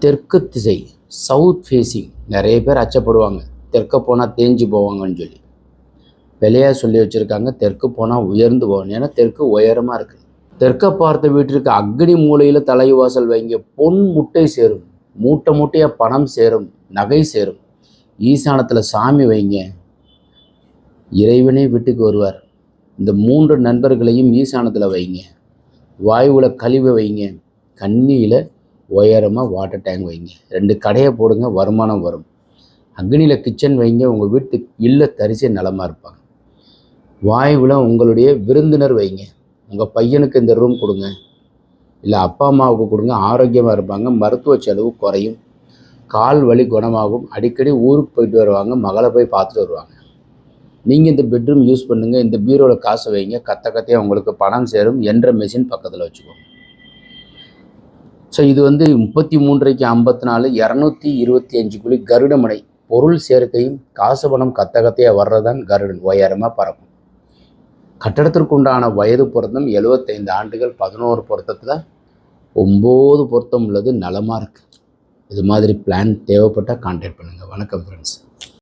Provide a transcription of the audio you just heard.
தெற்கு திசை south facing. நிறைய பேர் அச்சப்படுவாங்க, தெற்க போனால் தேஞ்சு போவாங்கன்னு சொல்லி. விலையாக சொல்லி வச்சுருக்காங்க, தெற்கு போனால் உயர்ந்து போகணும். ஏன்னா தெற்கு உயரமாக இருக்குது. தெற்க பார்த்த வீட்டிற்கு அக்னி மூலையில் தலைவாசல் வைங்க. பொன் முட்டை சேரும், மூட்டை மூட்டையாக பணம் சேரும், நகை சேரும். ஈசானத்தில் சாமி வைங்க, இறைவனே வீட்டுக்கு வருவார். இந்த 3 நண்பர்களையும் ஈசானத்தில் வைங்க. வாயுவில் கழிவு வைங்க. கன்னியில் உயரமாக வாட்டர் டேங்க் வைங்க. 2 கடையை போடுங்க, வருமானம் வரும். அக்னியில் கிச்சன் வைங்க, உங்கள் வீட்டு இல்ல தரிசை நலமாக இருப்பாங்க. வாயுவில் உங்களுடைய விருந்தினர் வைங்க. உங்கள் பையனுக்கு இந்த ரூம் கொடுங்க, இல்லை அப்பா அம்மாவுக்கு கொடுங்க, ஆரோக்கியமாக இருப்பாங்க. மருத்துவ செலவு குறையும், கால் வலி குணமாகும். அடிக்கடி ஊருக்கு போயிட்டு வருவாங்க, மகளை போய் பார்த்துட்டு வருவாங்க. நீங்கள் இந்த பெட்ரூம் யூஸ் பண்ணுங்கள். இந்த பீரோவில் காசு வைங்க, கத்தையாக உங்களுக்கு பணம் சேரும். என்ற மெஷின் பக்கத்தில் வச்சுக்கோங்க. ஸோ இது 33க்கு 54 225 குழி கருடமனை. பொருள் சேர்க்கையும் காசு பணம் கத்தையாக வர்றதான் கருடன் உயரமாக பறக்கும். கட்டடத்திற்கு உண்டான வயது பொருத்தம் 75 ஆண்டுகள். 11 பொருத்தத்தில் 9 பொருத்தம் உள்ளது. நலமாக இருக்குது. இது மாதிரி பிளான் தேவைப்பட்டால் கான்டாக்ட் பண்ணுங்கள். வணக்கம் ஃப்ரெண்ட்ஸ்.